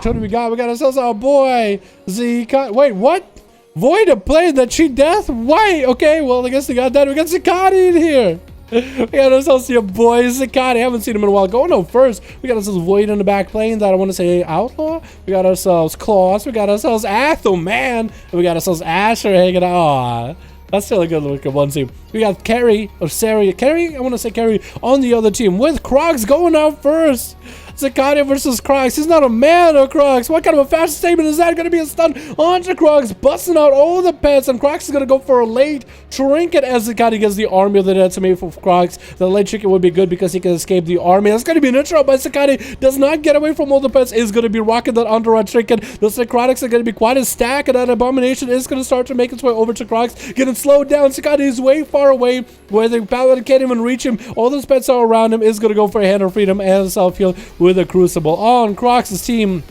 What do we got? We got ourselves our boy Zuccotti. Wait, what? Void of play that cheat death? Why? Okay, well, I guess they got that. We got Zuccotti in here. We got ourselves your boy Zuccotti. I haven't seen him in a while. Going on first. We got ourselves Void on the back plane. That I want to say Outlaw. We got ourselves Claus. We got ourselves Athel, man. And we got ourselves Asher hanging out. Aww. That's still a good looking one team. We got Carrie, or Sarah. Carrie? I want to say Carrie on the other team with Crocs going out first. Zuccotti versus Crocs. He's not a man of Crocs. What kind of a fashion statement is that? Going to be a stun onto Crocs, busting out all the pets, and Crocs is going to go for a late trinket as Zuccotti gets the army of the dead to me for Crocs. The late trinket would be good because he can escape the army. That's going to be an intro by Zuccotti. Does not get away from all the pets. Is going to be rocking that under trinket. The necrotics are going to be quite a stack, and that abomination is going to start to make its way over to Crocs. Getting slowed down. Zuccotti is way far away where the paladin can't even reach him. All those pets are around him. Is going to go for a hand of freedom and self-heal with a crucible on Crocs' team.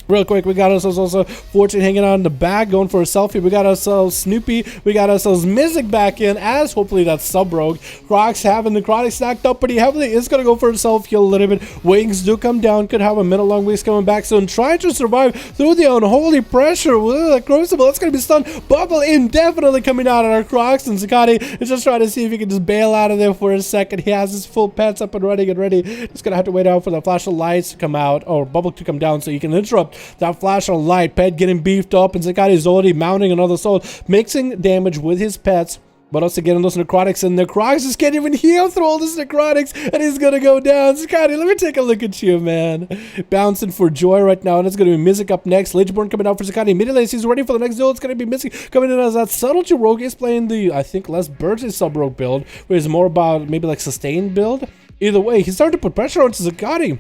Real quick, we got ourselves also Fortune hanging out in the back, going for a selfie. We got ourselves Snoopy. We got ourselves Mizik back in, as hopefully that's sub-rogue. Crocs having the necrotic stacked up pretty heavily. It's going to go for a self-heal a little bit. Wings do come down. Could have a minute-long wings coming back soon. Trying to survive through the unholy pressure with a crucible. It's going to be stunned. Bubble indefinitely coming out of our Crocs, and Zuccotti is just trying to see if he can just bail out of there for a second. He has his full pets up and running and ready. Just going to have to wait out for the flash of lights to come out, or bubble to come down so you can interrupt that flash of light. Pet getting beefed up, and Zuccotti is already mounting another soul, mixing damage with his pets, but also getting those necrotics in there. Crocs just can't even heal through all this necrotics, and he's gonna go down. Zuccotti, let me take a look at you, man. Bouncing for joy right now, and it's gonna be Mizik up next. Lichborn coming out for Zuccotti immediately as he's ready for the next duel. It's gonna be Mizik coming in as that subtlety rogue. Is playing the, I think, less birds sub-rogue build, where it's more about maybe like sustained build. Either way, he's starting to put pressure onto Zuccotti.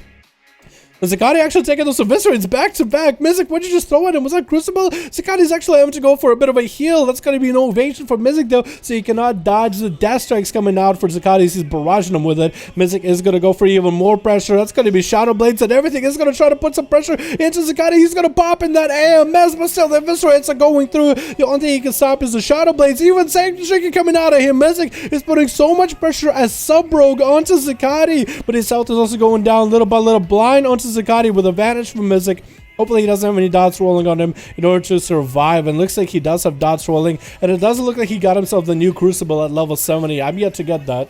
Zuccotti actually taking those eviscerates back to back. Mizik, what'd you just throw at him? Was that Crucible? Zuccotti's actually having to go for a bit of a heal. That's going to be an ovation for Mizik, though, so he cannot dodge the death strikes coming out for Zuccotti. He's barraging him with it. Mizik is going to go for even more pressure. That's going to be Shadow Blades and everything. He's going to try to put some pressure into Zuccotti. He's going to pop in that AMS, but still the eviscerates are going through. The only thing he can stop is the Shadow Blades. Even Sanctuary coming out of him. Mizik is putting so much pressure as sub-rogue onto Zuccotti, but his health is also going down little by little, blind onto Zuccotti with advantage from Mizik. Hopefully he doesn't have any dots rolling on him in order to survive, and looks like he does have dots rolling, and it doesn't look like he got himself the new Crucible at level 70. I'm yet to get that.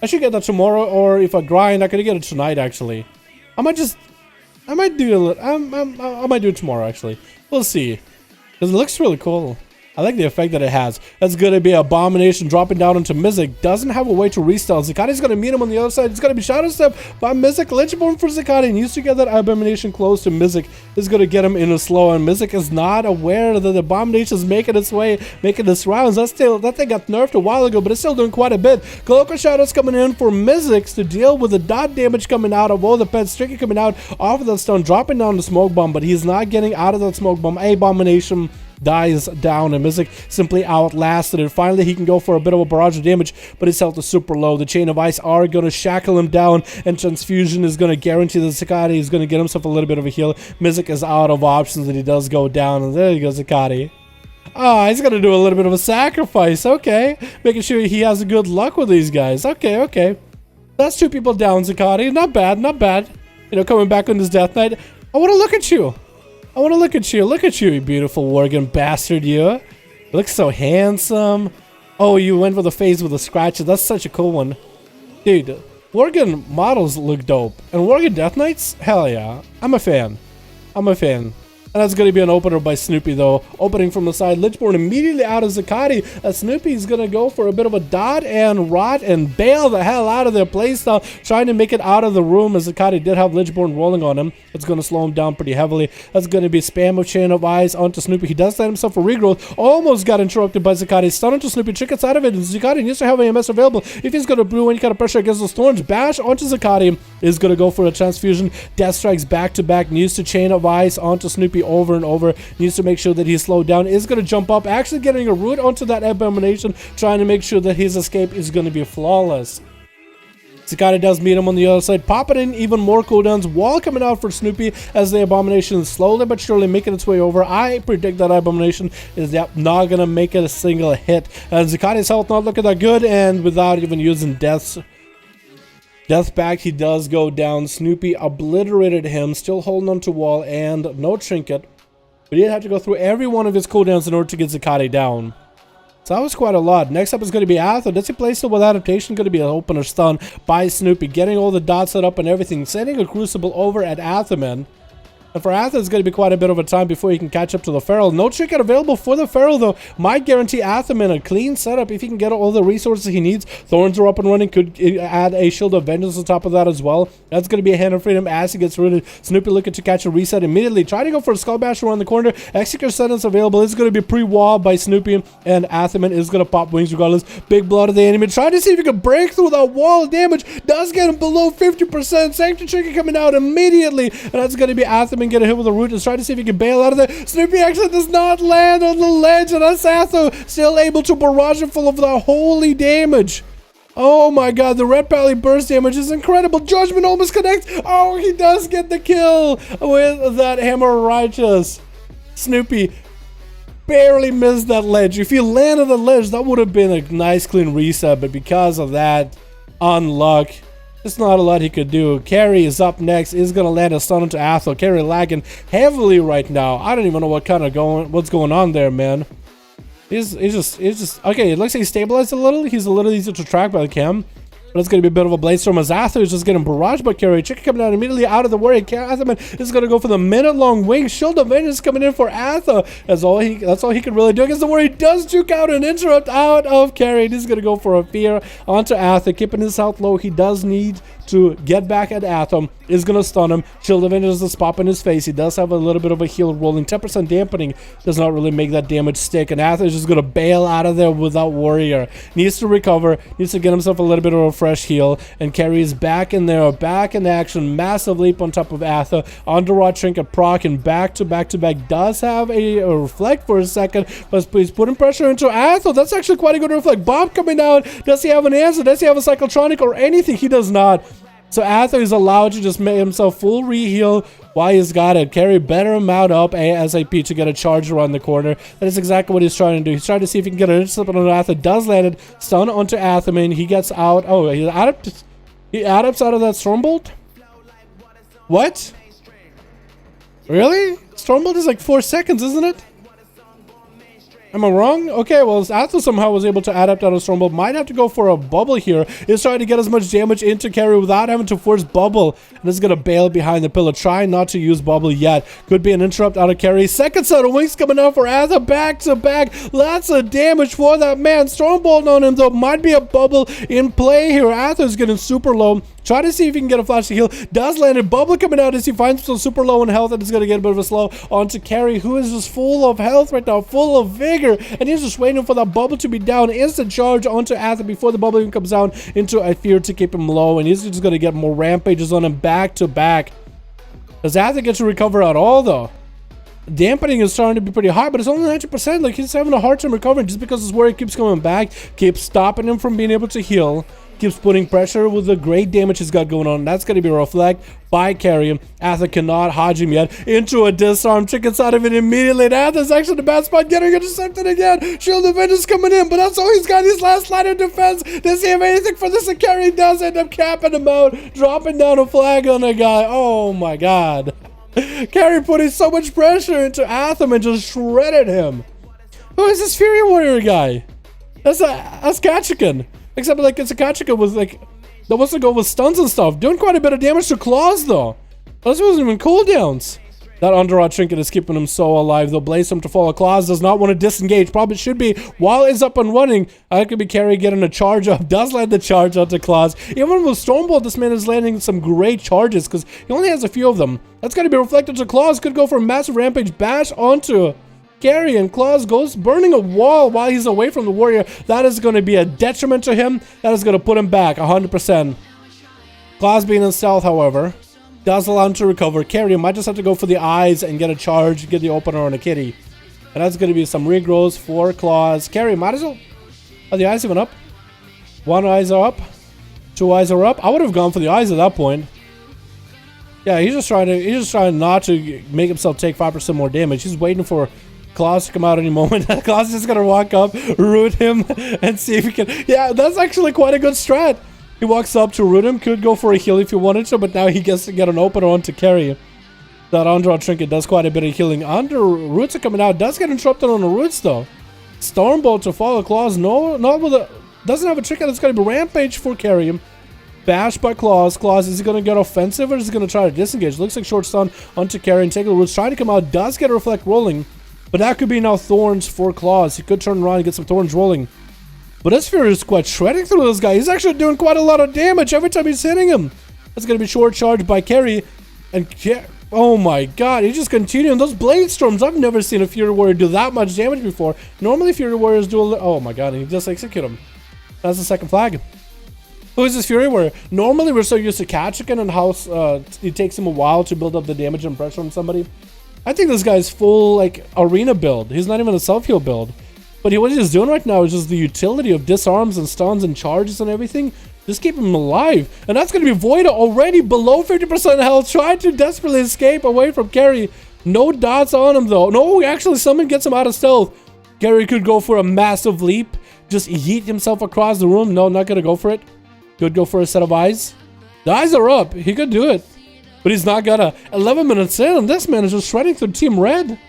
I should get that tomorrow, or if I grind, I could get it tonight actually. I might do it tomorrow actually. We'll see, because it looks really cool. I like the effect that it has. That's going to be Abomination dropping down into Mizik. Doesn't have a way to restyle. Zuccotti's going to meet him on the other side. It's going to be Shadow Step by Mizik. Lichborn for Zuccotti. And used to get that Abomination close to Mizik. Is going to get him in a slow. And Mizik is not aware that the Abomination is making its way, making its rounds. That thing got nerfed a while ago, but it's still doing quite a bit. Cloak of Shadows coming in for Mizik to deal with the dot damage coming out of all the pets. Tricky coming out off of that stone, dropping down the smoke bomb, but he's not getting out of that smoke bomb. Abomination dies down, and Mizik simply outlasted it. Finally, he can go for a bit of a barrage of damage, but his health is super low. The Chain of Ice are going to shackle him down, and Transfusion is going to guarantee that Zuccotti is going to get himself a little bit of a heal. Mizik is out of options, and he does go down, and there you go, Zuccotti. Ah, he's going to do a little bit of a sacrifice. Okay, making sure he has good luck with these guys. Okay. That's two people down, Zuccotti. Not bad. You know, coming back on this Death Knight. I want to look at you. Look at you, you beautiful Worgen bastard, you. You look so handsome. Oh, you went for the face with the scratches. That's such a cool one. Dude, Worgen models look dope. And Worgen Death Knights? Hell yeah. I'm a fan. And that's going to be an opener by Snoopy, though. Opening from the side. Lichborn immediately out of Zuccotti. Snoopy is going to go for a bit of a dot and rot and bail the hell out of their playstyle, trying to make it out of the room, as Zuccotti did have Lichborn rolling on him. It's going to slow him down pretty heavily. That's going to be spam of Chain of Eyes onto Snoopy. He does let himself a regrowth. Almost got interrupted by Zuccotti. Stun onto Snoopy. Trick gets out of it. And Zuccotti needs to have AMS available if he's going to brew any kind of pressure against those thorns. Bash onto Zuccotti. Is going to go for a Transfusion. Death Strikes back to back. Needs to Chain of Ice onto Snoopy over and over. Needs to make sure that he's slowed down. Is going to jump up. Actually getting a root onto that Abomination. Trying to make sure that his escape is going to be flawless. Zuccotti does meet him on the other side, popping in even more cooldowns. Wall coming out for Snoopy as the Abomination is slowly but surely making its way over. I predict that Abomination is not going to make it a single hit. And Zuccotti's health not looking that good, and without even using Death back, he does go down. Snoopy obliterated him, still holding on to Wall and no trinket. But he did have to go through every one of his cooldowns in order to get Zuccotti down. So that was quite a lot. Next up is going to be Azeroth. Does he play still with adaptation? Going to be an opener stun by Snoopy, getting all the dots set up and everything, sending a Crucible over at Azeroth. And for Azeroth, it's going to be quite a bit of a time before he can catch up to the Feral. No trinket available for the Feral, though. Might guarantee Azeroth a clean setup if he can get all the resources he needs. Thorns are up and running. Could add a Shield of Vengeance on top of that as well. That's going to be a Hand of Freedom as he gets rid of Snoopy, looking to catch a reset immediately. Trying to go for a Skull Bash around the corner. Execute sentence available. It's going to be pre-walled by Snoopy, and Azeroth is going to pop wings regardless. Big blood of the enemy. Trying to see if he can break through that wall of damage. Does get him below 50%. Sanctuary Trinket coming out immediately, and that's going to be Azeroth get a hit with a root. Is trying to see if he can bail out of there. Snoopy actually does not land on the ledge, and Azeroth still able to barrage him full of the holy damage. Oh my god, the red pally burst damage is incredible. Judgment almost connects. Oh, he does get the kill with that Hammer of Righteous. Snoopy barely missed that ledge. If he landed the ledge, that would have been a nice clean reset, but because of that unluck, there's not a lot he could do. Carrie is up next. Is going to land a stun into Azeroth. Carrie lagging heavily right now. I don't even know what's going on there, man. He's just okay. It looks like he's stabilized a little. He's a little easier to track by the cam. But it's going to be a bit of a blade storm as Azeroth is just getting barraged by Carrie. Chicken coming out immediately out of the warrior. Azeroth is going to go for the minute-long wing. Shield of Vengeance coming in for Azeroth. That's all he can really do against the warrior. He does juke out and interrupt out of Carrie. He's going to go for a fear onto Azeroth, keeping his health low. He does need to get back at Azeroth. Is going to stun him. Shield of Vengeance is pop in his face. He does have a little bit of a heal rolling. 10% dampening does not really make that damage stick. And Azeroth is just going to bail out of there without warrior. Needs to recover. Needs to get himself a little bit of a fresh heal. And Carrie is back in there. Back in action. Massive leap on top of Azeroth. Underrod Trinket proc and back to back to back. Does have a reflect for a second. But he's putting pressure into Azeroth. That's actually quite a good reflect. Bomb coming out. Does he have an answer? Does he have a Cyclotronic or anything? He does not. So Azeroth is allowed to just make himself full re-heal while he's got it. Carrie better him out up ASAP to get a charge around the corner. That is exactly what he's trying to do. He's trying to see if he can get an intercept on Azeroth. Does land it. Stun onto Azeroth. He gets out. Oh, he adapts out of that Stormbolt? What? Really? Stormbolt is like 4 seconds, isn't it? Am I wrong? Okay, well, Azeroth somehow was able to adapt out of Stormbolt. Might have to go for a bubble here. He's trying to get as much damage into Carrie without having to force bubble. And is going to bail behind the pillar. Trying not to use bubble yet. Could be an interrupt out of Carrie. Second set of wings coming out for Azeroth. Back to back. Lots of damage for that man. Stormbolt on him, though. Might be a bubble in play here. Azeroth is getting super low. Try to see if he can get a flash to heal. Does land a bubble coming out as he finds himself super low in health, and is going to get a bit of a slow onto Carrie, who is just full of health right now, full of vigor, and he's just waiting for that bubble to be down. Instant charge onto Azeroth before the bubble even comes down into a fear to keep him low, and he's just going to get more rampages on him back to back. Does Azeroth get to recover at all, though? Dampening is starting to be pretty high, but it's only 90%. Like, he's having a hard time recovering just because his warrior keeps coming back, keeps stopping him from being able to heal, keeps putting pressure with the great damage he's got going on. That's going to be a reflect by Carrie. Azeroth cannot hodge him yet into a disarm. Chickens out of it immediately. And Azeroth's actually the bad spot, getting intercepted again. Shield of Vengeance coming in, but that's all he's got. His last line of defense. Does he have anything for this? And Carrie does end up capping him out, dropping down a flag on a guy. Oh my god. Carrie putting so much pressure into Azeroth and just shredded him. Who is this Fury Warrior guy? That's Kachikan. Except like it's a Kachikan with like that wants to go with stuns and stuff. Doing quite a bit of damage to Claus though. Those wasn't even cooldowns. That Underrod Trinket is keeping him so alive. They'll blaze him to follow. Claus does not want to disengage. Probably should be while it's up and running. I could be Carrie getting a charge up. Does land the charge onto Claus. Even with Stormbolt, this man is landing some great charges because he only has a few of them. That's going to be reflected to Claus. Could go for a massive rampage bash onto Carrie, and Claus goes burning a wall while he's away from the warrior. That is going to be a detriment to him. That is going to put him back 100%. Claus being in stealth, however, does allow him to recover. Carrie might just have to go for the eyes and get a charge, get the opener on a kitty. And that's going to be some regrows for Claus. Carrie might as well... Are the eyes even up? One eyes are up. Two eyes are up. I would have gone for the eyes at that point. Yeah, he's just trying not to make himself take 5% more damage. He's waiting for Claus to come out any moment. Claus is just gonna walk up, root him, and see if he can. Yeah, that's actually quite a good strat. He walks up to root him. Could go for a heal if he wanted to, but now he gets to get an opener on to carry. That undraw trinket does quite a bit of healing. Under roots are coming out. Does get interrupted on the roots though. Stormbolt to follow Claus. No, not with a. Doesn't have a trinket. That's gonna be rampage for carry. Bash by Claus. Claus, is he going to get offensive or is he going to try to disengage? Looks like short stun onto carry and take the roots. Trying to come out. Does get a reflect rolling. But that could be now thorns for Claus. He could turn around and get some thorns rolling. But this Fury is quite shredding through this guy. He's actually doing quite a lot of damage every time he's hitting him. That's going to be short charged by carry. And oh my god, he's just continuing those blade storms. I've never seen a Fury Warrior do that much damage before. Normally Fury Warriors do a little. Oh my god, and he just execute him. That's the second flag. Who is this Fury Warrior? Normally we're so used to Kachikin and how it takes him a while to build up the damage and pressure on somebody. I think this guy's full like arena build. He's not even a self-heal build. But what he's doing right now is just the utility of disarms and stuns and charges and everything. Just keep him alive. And that's going to be Voida already below 50% health. Trying to desperately escape away from Carrie. No dots on him though. No, actually someone gets him out of stealth. Carrie could go for a massive leap. Just yeet himself across the room. No, not going to go for it. Could go for a set of eyes. The eyes are up. He could do it. But he's not gonna. 11 minutes in, and this man is just shredding through Team Red.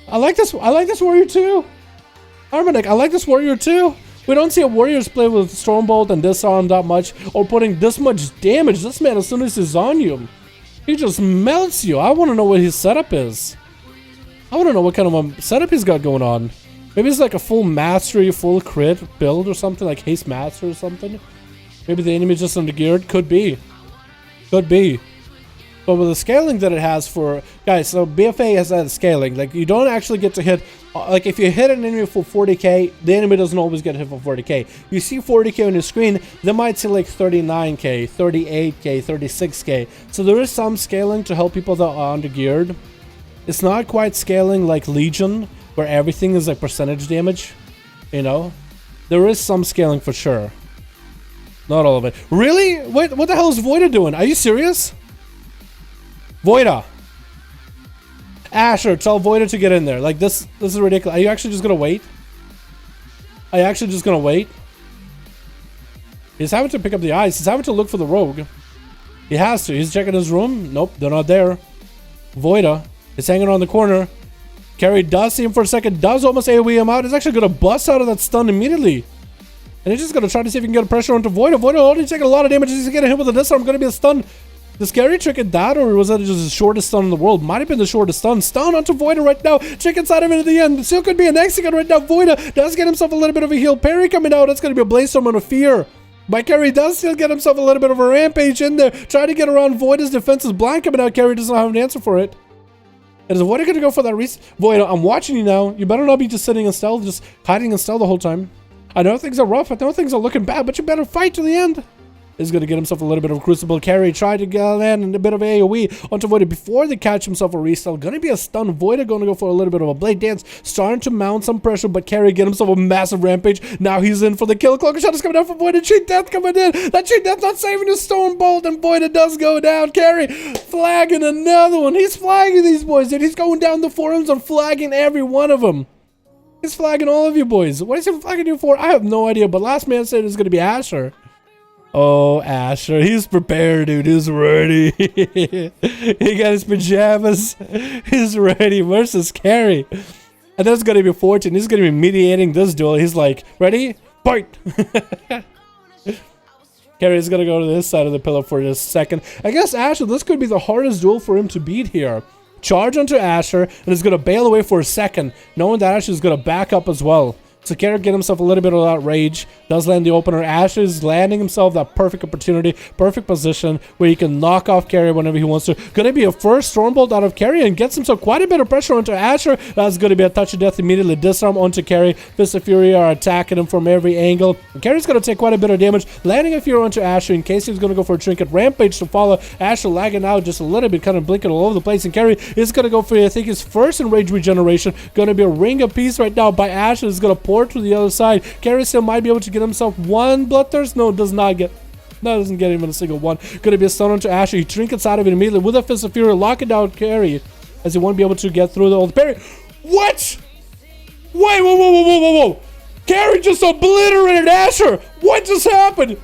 I like this warrior too. Armory, I like this warrior too. We don't see a warriors play with Stormbolt and Disarm that much, or putting this much damage. This man, as soon as he's on you, he just melts you. I want to know what his setup is. I want to know what kind of a setup he's got going on. Maybe it's like a full mastery, full crit build or something, like haste master or something. Maybe the enemy just under-geared. Could be. Could be. But with the scaling that it has for... Guys, so BFA has that scaling. Like, you don't actually get to hit... Like, if you hit an enemy for 40k, the enemy doesn't always get hit for 40k. You see 40k on your screen, they might see like 39k, 38k, 36k. So there is some scaling to help people that are under-geared. It's not quite scaling like Legion, where everything is like percentage damage. You know? There is some scaling for sure. Not all of it. Really? What the hell is Voida doing? Are you serious? Voida. Asher, tell Voida to get in there. Like, this is ridiculous. Are you actually just gonna wait? Are you actually just gonna wait? He's having to pick up the eyes. He's having to look for the rogue. He has to. He's checking his room. Nope, they're not there. Voida is hanging around the corner. Carrie does see him for a second. Does almost AoE him out. He's actually gonna bust out of that stun immediately. And he's just going to try to see if he can get a pressure onto Voida. Voida already taking a lot of damage. He's getting hit with a disarm. Going to be a stun. Does Carrie trick that, or was that just the shortest stun in the world? Might have been the shortest stun. Stun onto Voida right now. Chicken side of it at the end. Still could be an Executor right now. Voida does get himself a little bit of a heal. Parry coming out. It's going to be a Blaze Storm on a Fear. By Carrie does still get himself a little bit of a rampage in there. Trying to get around Voida's defense is blind coming out. Carrie doesn't have an answer for it. And is Voida going to go for that Voida, I'm watching you now. You better not be just sitting in stealth, just hiding in stealth the whole time. I know things are rough, I know things are looking bad, but you better fight to the end. He's going to get himself a little bit of a Crucible. Carry, try to get in and a bit of AoE onto Voida before they catch himself a restyle. Going to be a stun. Voida going to go for a little bit of a Blade Dance. Starting to mount some pressure, but Carry get himself a massive rampage. Now he's in for the kill. Cloaker Shot is coming down for Voida. Cheat Death coming in. That Cheat Death not saving his Stormbolt, and Voida does go down. Carry flagging another one. He's flagging these boys, dude. He's going down the forums and flagging every one of them. He's flagging all of you boys. What is he flagging you for? I have no idea, but last man said it's going to be Asher. Oh, Asher. He's prepared, dude. He's ready. He got his pajamas. He's ready versus Carrie. And that's going to be Fortune. He's going to be mediating this duel. He's like, ready? Fight! Carrie's going to go to this side of the pillar for just a second. I guess Asher, this could be the hardest duel for him to beat here. Charge onto Asher, and is going to bail away for a second, knowing that Asher is going to back up as well. So Carrie get himself a little bit of that rage. Does land the opener. Asher is landing himself that perfect opportunity, perfect position where he can knock off Carrie whenever he wants to. Going to be a first Stormbolt out of Carrie and gets himself quite a bit of pressure onto Asher. That's going to be a touch of death immediately. Disarm onto Carrie. Fist of Fury are attacking him from every angle. And Carrie's going to take quite a bit of damage. Landing a Fury onto Asher in case he's going to go for a Trinket. Rampage to follow. Asher lagging out just a little bit, kind of blinking all over the place. And Carrie is going to go for, I think, his first Enrage regeneration. Going to be a Ring of Peace right now by Asher. Is going to pour to the other side. Carrie still might be able to get himself one Bloodthirst. No, does not get. That doesn't get even a single one. Gonna be a stun onto Asher. He trinkets out of it immediately with a Fist of Fury, locking down Carrie, as he won't be able to get through the old parry. What? Wait, whoa. Carrie just obliterated Asher. What just happened?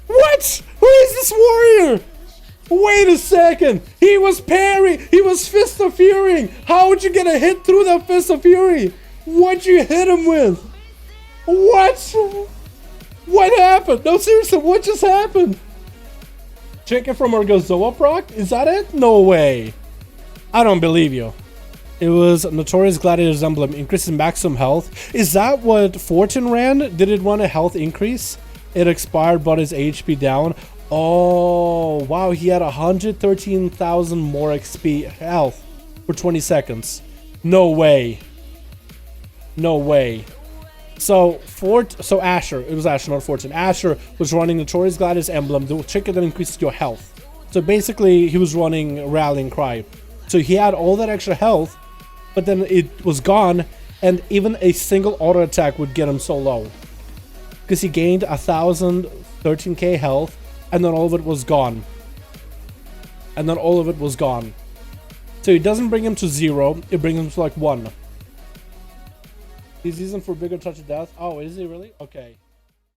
What? Who is this warrior? Wait a second. He was parry. He was Fist of Fury. How would you get a hit through that Fist of Fury? What'd you hit him with? What? What happened? No, seriously, what just happened? Chicken from Orgozoa proc? Is that it? No way. I don't believe you. It was Notorious Gladiator's Emblem. Increases maximum health. Is that what Fortune ran? Did it run a health increase? It expired, brought his HP down. Oh, wow. He had 113,000 more XP health for 20 seconds. No way. No way. So Asher, it was Asher, not Fortune. Asher was running Notorious Gladiator's Emblem, the chicken that increases your health. So basically, he was running Rallying Cry. So he had all that extra health, but then it was gone, and even a single auto attack would get him so low. Because he gained 1,013k health, and then all of it was gone. So it doesn't bring him to 0, it brings him to like 1. He's using for bigger touch of death. Oh, is he really? Okay.